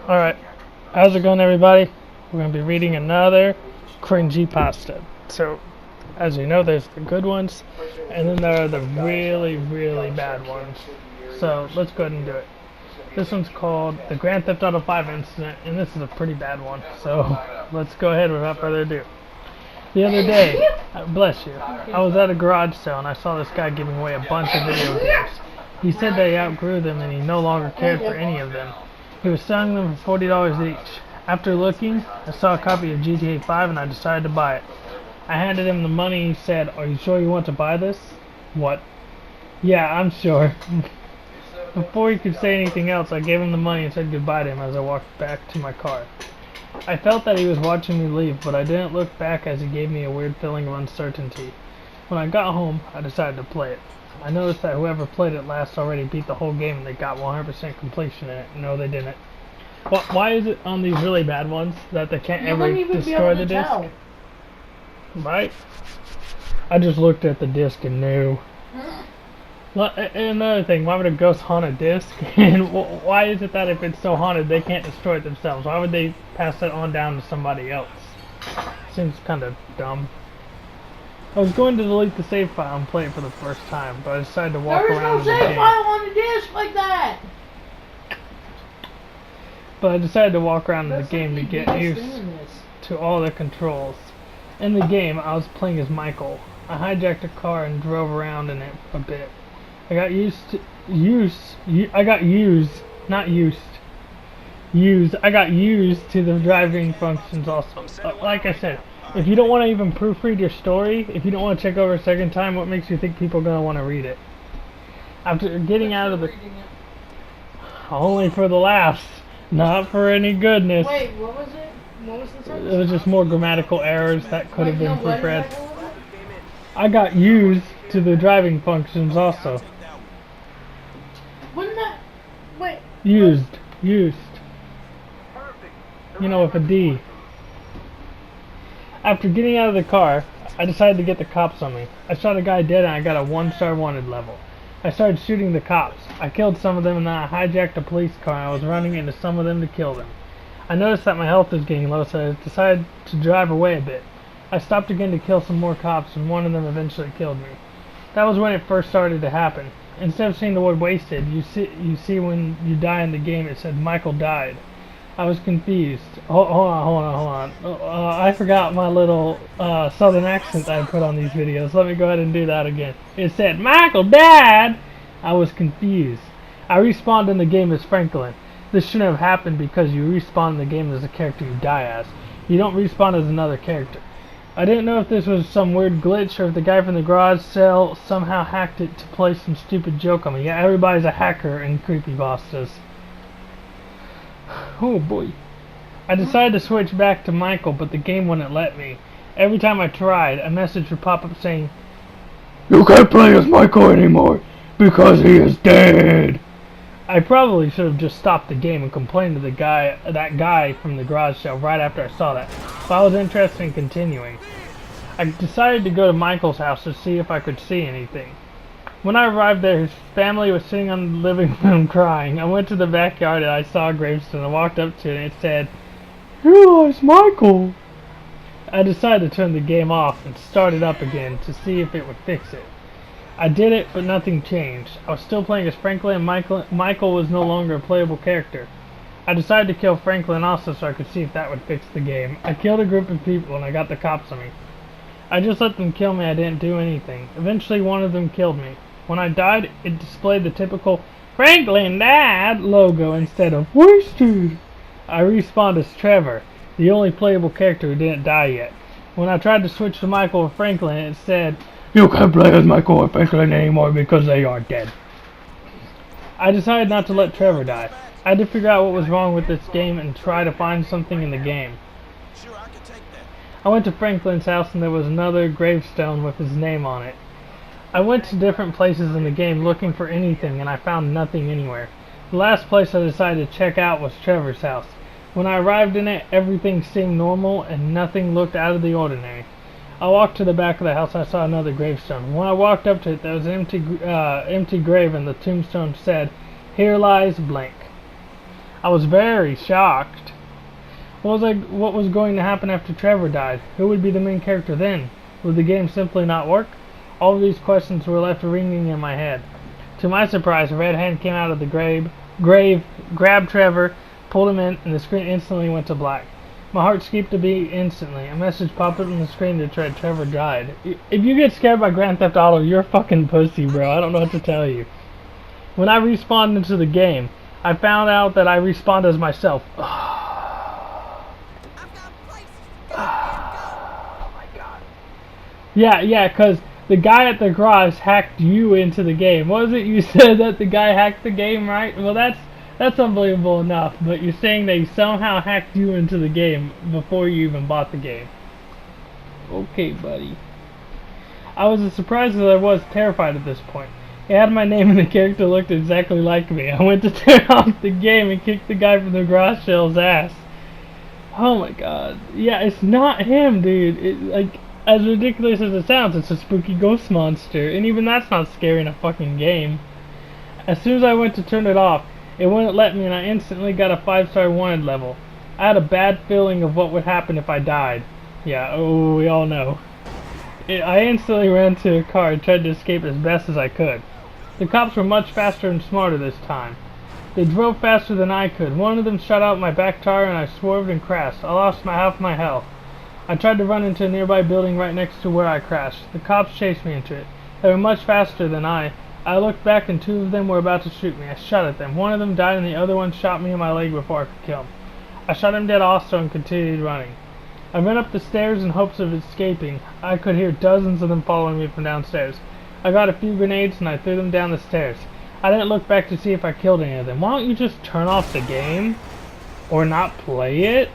Alright, how's it going, everybody? We're going to be reading another Cringypasta. So, as you know, there's the good ones, and then there are the really, really bad ones. So, let's go ahead and do it. This one's called the Grand Theft Auto 5 Incident, and this is a pretty bad one. So, let's go ahead without further ado. The other day, bless you, I was at a garage sale and I saw this guy giving away a bunch of video games. He said that he outgrew them and he no longer cared for any of them. He was selling them for $40 each. After looking, I saw a copy of GTA 5 and I decided to buy it. I handed him the money. He said, "Are you sure you want to buy this?" "What?" "Yeah, I'm sure." Before he could say anything else, I gave him the money and said goodbye to him as I walked back to my car. I felt that he was watching me leave, but I didn't look back as he gave me a weird feeling of uncertainty. When I got home, I decided to play it. I noticed that whoever played it last already beat the whole game and they got 100% completion in it. No, they didn't. Why is it on these really bad ones that they can't ever destroy the disc? Right? I just looked at the disc and knew. And another thing, why would a ghost haunt a disc? And why is it that if it's so haunted they can't destroy it themselves? Why would they pass it on down to somebody else? Seems kind of dumb. I was going to delete the save file and play it for the first time, but I decided to walk around in the game. There is no save file on the disc like that! But I decided to walk around in the game to get used to all the controls. In the game, I was playing as Michael. I hijacked a car and drove around in it a bit. I got used to the driving functions also. Like I said, if you don't want to even proofread your story, if you don't want to check over a second time, what makes you think people are going to want to read it? After getting out of the... Only for the laughs, not for any goodness. Wait, what was it? What was the sentence? It was just more grammatical errors that could have been proofread. I got used to the driving functions also. Wouldn't that... Wait. Used. You know, with a D. After getting out of the car, I decided to get the cops on me. I shot a guy dead and I got a 1-star wanted level. I started shooting the cops. I killed some of them and then I hijacked a police car and I was running into some of them to kill them. I noticed that my health was getting low, so I decided to drive away a bit. I stopped again to kill some more cops and one of them eventually killed me. That was when it first started to happen. Instead of seeing the word wasted, you see when you die in the game it said Michael died. I was confused. Hold on. I forgot my little southern accent I put on these videos. Let me go ahead and do that again. It said Michael died! I was confused. I respawned in the game as Franklin. This shouldn't have happened because you respawn in the game as the character you die as. You don't respawn as another character. I didn't know if this was some weird glitch or if the guy from the garage sale somehow hacked it to play some stupid joke on me. Yeah, everybody's a hacker in creepypastas. Oh boy. I decided to switch back to Michael, but the game wouldn't let me. Every time I tried, a message would pop up saying, "You can't play as Michael anymore because he is dead." I probably should have just stopped the game and complained to that guy from the garage sale right after I saw that, but I was interested in continuing. I decided to go to Michael's house to see if I could see anything. When I arrived there, his family was sitting on the living room crying. I went to the backyard and I saw a gravestone. I walked up to it and it said, "Here lies Michael." I decided to turn the game off and start it up again to see if it would fix it. I did it, but nothing changed. I was still playing as Franklin and Michael was no longer a playable character. I decided to kill Franklin also so I could see if that would fix the game. I killed a group of people and I got the cops on me. I just let them kill me. I didn't do anything. Eventually one of them killed me. When I died, it displayed the typical Franklin died logo instead of wasted. I respawned as Trevor, the only playable character who didn't die yet. When I tried to switch to Michael or Franklin, it said, "You can't play as Michael or Franklin anymore because they are dead." I decided not to let Trevor die. I had to figure out what was wrong with this game and try to find something in the game. I went to Franklin's house and there was another gravestone with his name on it. I went to different places in the game looking for anything and I found nothing anywhere. The last place I decided to check out was Trevor's house. When I arrived in it, everything seemed normal and nothing looked out of the ordinary. I walked to the back of the house and I saw another gravestone. When I walked up to it, there was an empty grave and the tombstone said, "Here lies blank." I was very shocked. What was going to happen after Trevor died? Who would be the main character then? Would the game simply not work? All of these questions were left ringing in my head. To my surprise, a red hand came out of the grave, grabbed Trevor, pulled him in, and the screen instantly went to black. My heart skipped a beat instantly. A message popped up on the screen that said Trevor died. If you get scared by Grand Theft Auto, you're a fucking pussy, bro. I don't know what to tell you. When I respawned into the game, I found out that I respawned as myself. Oh my god. Yeah, cause the guy at the garage hacked you into the game. What was it you said that the guy hacked the game, right? Well, that's unbelievable enough, but you're saying they somehow hacked you into the game before you even bought the game. Okay, buddy. I was as surprised as I was terrified at this point. It had my name and the character looked exactly like me. I went to turn off the game and kicked the guy from the garage sale's ass. Oh my god. Yeah, it's not him, dude. Like, as ridiculous as it sounds, it's a spooky ghost monster, and even that's not scary in a fucking game. As soon as I went to turn it off, it wouldn't let me, and I instantly got a 5-star wanted level. I had a bad feeling of what would happen if I died. Yeah, oh, we all know. I instantly ran to a car and tried to escape as best as I could. The cops were much faster and smarter this time. They drove faster than I could. One of them shot out my back tire and I swerved and crashed. I lost half my health. I tried to run into a nearby building right next to where I crashed. The cops chased me into it. They were much faster than I. I looked back and 2 of them were about to shoot me. I shot at them. One of them died and the other one shot me in my leg before I could kill him. I shot him dead also and continued running. I ran up the stairs in hopes of escaping. I could hear dozens of them following me from downstairs. I got a few grenades and I threw them down the stairs. I didn't look back to see if I killed any of them. Why don't you just turn off the game? Or not play it?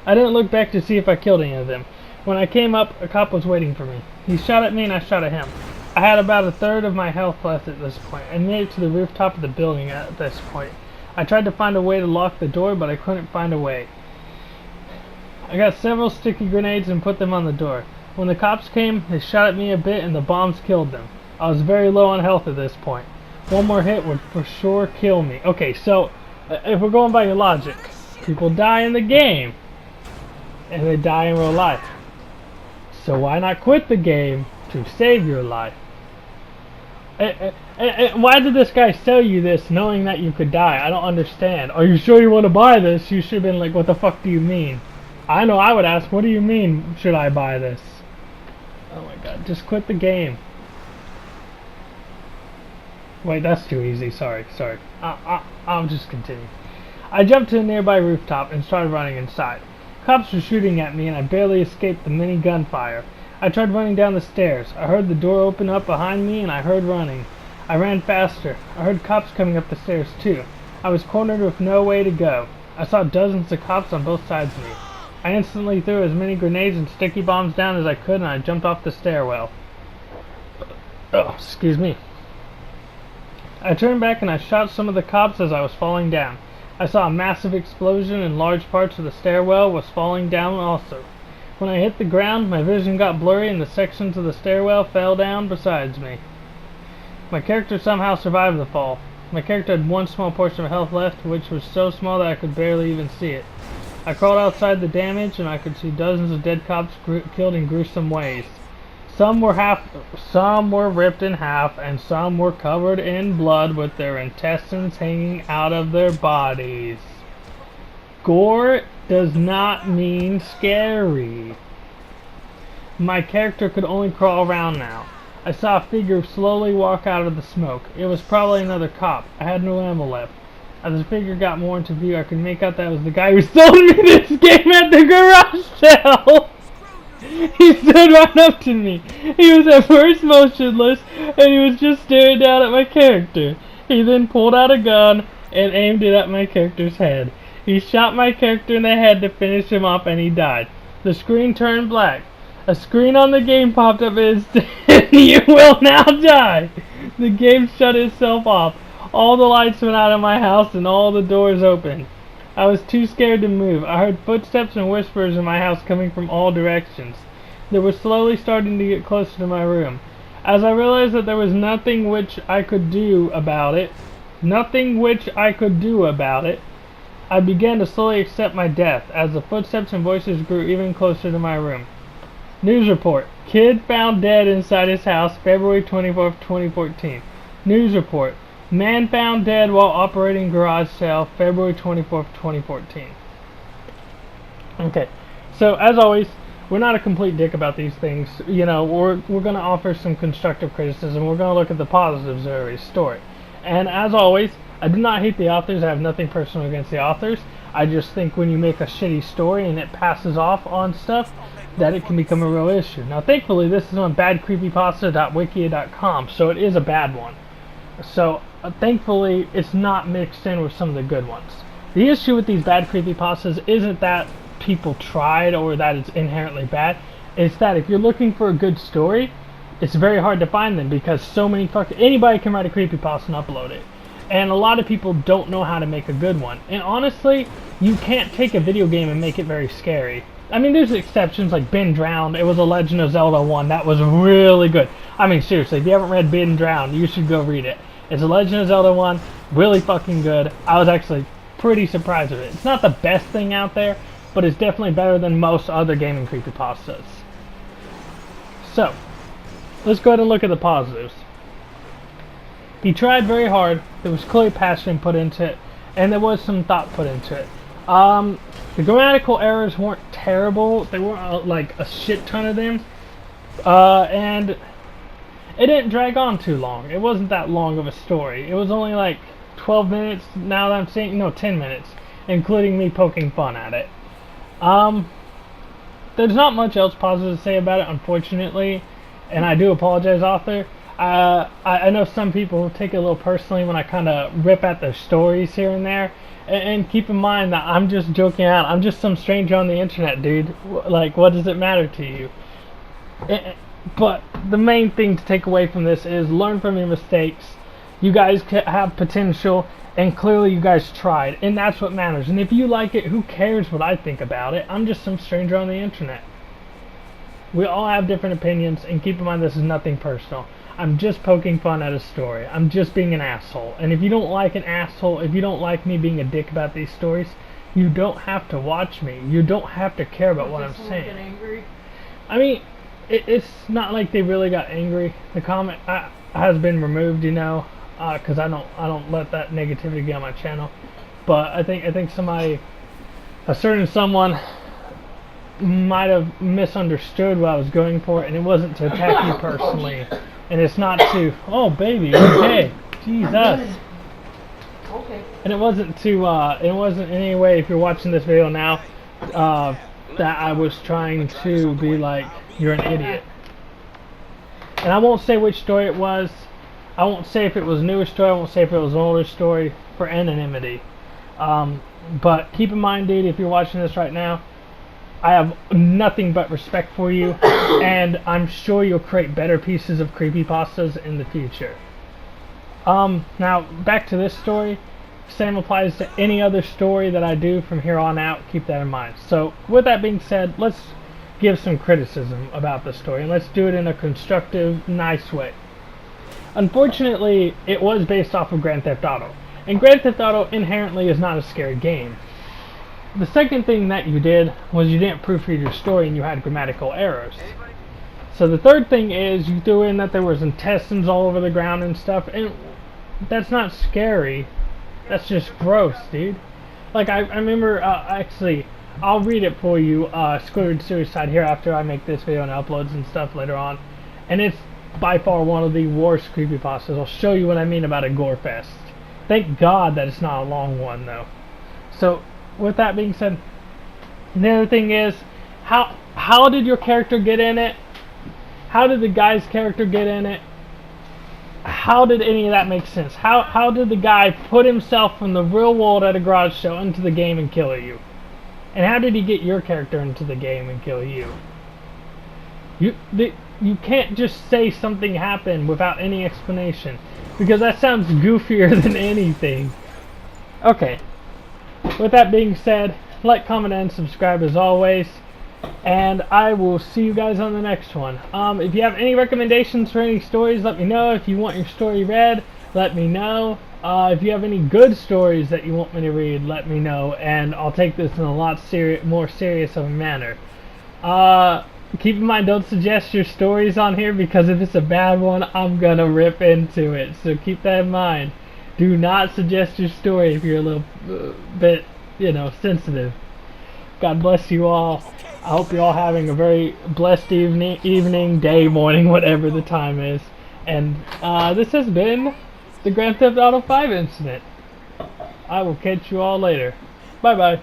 I didn't look back to see if I killed any of them. When I came up, a cop was waiting for me. He shot at me and I shot at him. I had about a third of my health left at this point. I made it to the rooftop of the building at this point. I tried to find a way to lock the door, but I couldn't find a way. I got several sticky grenades and put them on the door. When the cops came, they shot at me a bit and the bombs killed them. I was very low on health at this point. One more hit would for sure kill me. Okay, so if we're going by your logic, people die in the game and they die in real life. So why not quit the game to save your life? Why did this guy sell you this knowing that you could die? I don't understand. Are you sure you want to buy this? You should have been like, what the fuck do you mean? I know I would ask, what do you mean should I buy this? Oh my god, just quit the game. Wait, that's too easy. Sorry. I'll just continue. I jumped to a nearby rooftop and started running inside. Cops were shooting at me and I barely escaped the mini gunfire. I tried running down the stairs. I heard the door open up behind me and I heard running. I ran faster. I heard cops coming up the stairs too. I was cornered with no way to go. I saw dozens of cops on both sides of me. I instantly threw as many grenades and sticky bombs down as I could and I jumped off the stairwell. Oh, excuse me. I turned back and I shot some of the cops as I was falling down. I saw a massive explosion and large parts of the stairwell was falling down also. When I hit the ground, my vision got blurry and the sections of the stairwell fell down besides me. My character somehow survived the fall. My character had one small portion of health left, which was so small that I could barely even see it. I crawled outside the damage and I could see dozens of dead cops killed in gruesome ways. Some were ripped in half, and some were covered in blood with their intestines hanging out of their bodies. Gore does not mean scary. My character could only crawl around now. I saw a figure slowly walk out of the smoke. It was probably another cop. I had no ammo left. As the figure got more into view, I could make out that it was the guy who sold me this game at the garage sale. He stood right up to me. He was at first motionless, and he was just staring down at my character. He then pulled out a gun and aimed it at my character's head. He shot my character in the head to finish him off, and he died. The screen turned black. A screen on the game popped up and said, "You will now die." The game shut itself off. All the lights went out of my house and all the doors opened. I was too scared to move. I heard footsteps and whispers in my house coming from all directions. They were slowly starting to get closer to my room. As I realized that there was nothing which I could do about it, Nothing which I could do about it. I began to slowly accept my death as the footsteps and voices grew even closer to my room. News report. Kid found dead inside his house, February 24th, 2014. News report. Man found dead while operating garage sale, February 24th, 2014. Okay, so as always, we're not a complete dick about these things. You know, we're going to offer some constructive criticism. We're going to look at the positives of every story. And as always, I do not hate the authors. I have nothing personal against the authors. I just think when you make a shitty story and it passes off on stuff, that it can become a real issue. Now, thankfully, this is on badcreepypasta.wikia.com, so it is a bad one. So, thankfully, it's not mixed in with some of the good ones. The issue with these bad creepypastas isn't that people tried or that it's inherently bad. It's that if you're looking for a good story, it's very hard to find them because so many anybody can write a creepypasta and upload it. And a lot of people don't know how to make a good one. And honestly, you can't take a video game and make it very scary. I mean, there's exceptions like Been Drowned. It was a Legend of Zelda one that was really good. I mean, seriously, if you haven't read Been Drowned, you should go read it. It's a Legend of Zelda one, really fucking good. I was actually pretty surprised with it. It's not the best thing out there, but it's definitely better than most other gaming creepypastas. So, let's go ahead and look at the positives. He tried very hard. There was clearly passion put into it, and there was some thought put into it. The grammatical errors weren't terrible. They weren't like a shit ton of them. And it didn't drag on too long. It wasn't that long of a story. It was only like 12 minutes, now that I'm saying, no, 10 minutes, including me poking fun at it. There's not much else positive to say about it, unfortunately, and I do apologize, author. I know some people take it a little personally when I kind of rip at their stories here and there, and keep in mind that I'm just joking out. I'm just some stranger on the internet, dude. Like, what does it matter to you? But the main thing to take away from this is learn from your mistakes. You guys have potential, and clearly you guys tried, and that's what matters. And if you like it, who cares what I think about it? I'm just some stranger on the internet. We all have different opinions, and keep in mind this is nothing personal. I'm just poking fun at a story. I'm just being an asshole. And if you don't like an asshole, if you don't like me being a dick about these stories, you don't have to watch me. You don't have to care about what I'm saying. Get angry? I mean, it's not like they really got angry. The comment has been removed, you know, because I don't let that negativity get on my channel. But I think a certain someone might have misunderstood what I was going for, and it wasn't to attack you personally, and it's not to, oh baby, okay, Jesus. Okay. And it wasn't in any way, if you're watching this video now, that I was trying to be like, you're an idiot. And I won't say which story it was. I won't say if it was a newer story. I won't say if it was an older story for anonymity. But keep in mind, dude, if you're watching this right now, I have nothing but respect for you, and I'm sure you'll create better pieces of creepypastas in the future. Now, back to this story. Same applies to any other story that I do from here on out. Keep that in mind. So, with that being said, let's give some criticism about the story, and let's do it in a constructive, nice way. Unfortunately, it was based off of Grand Theft Auto, and Grand Theft Auto inherently is not a scary game. The second thing that you did was you didn't proofread your story and you had grammatical errors. So the third thing is you threw in that there was intestines all over the ground and stuff, and that's not scary. That's just gross, dude. Like, I remember, actually, I'll read it for you, Squidward Suicide here after I make this video and uploads and stuff later on. And it's by far one of the worst creepypastas. I'll show you what I mean about a gore fest. Thank God that it's not a long one, though. So, with that being said, the other thing is, how did your character get in it? How did the guy's character get in it? How did any of that make sense? How did the guy put himself from the real world at a garage sale into the game and kill you? And how did he get your character into the game and kill you? You can't just say something happened without any explanation, because that sounds goofier than anything. Okay. With that being said, like, comment, and subscribe as always. And I will see you guys on the next one. If you have any recommendations for any stories, let me know. If you want your story read, let me know. If you have any good stories that you want me to read, let me know, and I'll take this in a lot more serious of a manner. Keep in mind, don't suggest your stories on here, because if it's a bad one, I'm gonna rip into it. So keep that in mind. Do not suggest your story if you're a little bit, sensitive. God bless you all. I hope you're all having a very blessed evening, day, morning, whatever the time is. And this has been the Grand Theft Auto 5 incident. I will catch you all later. Bye bye.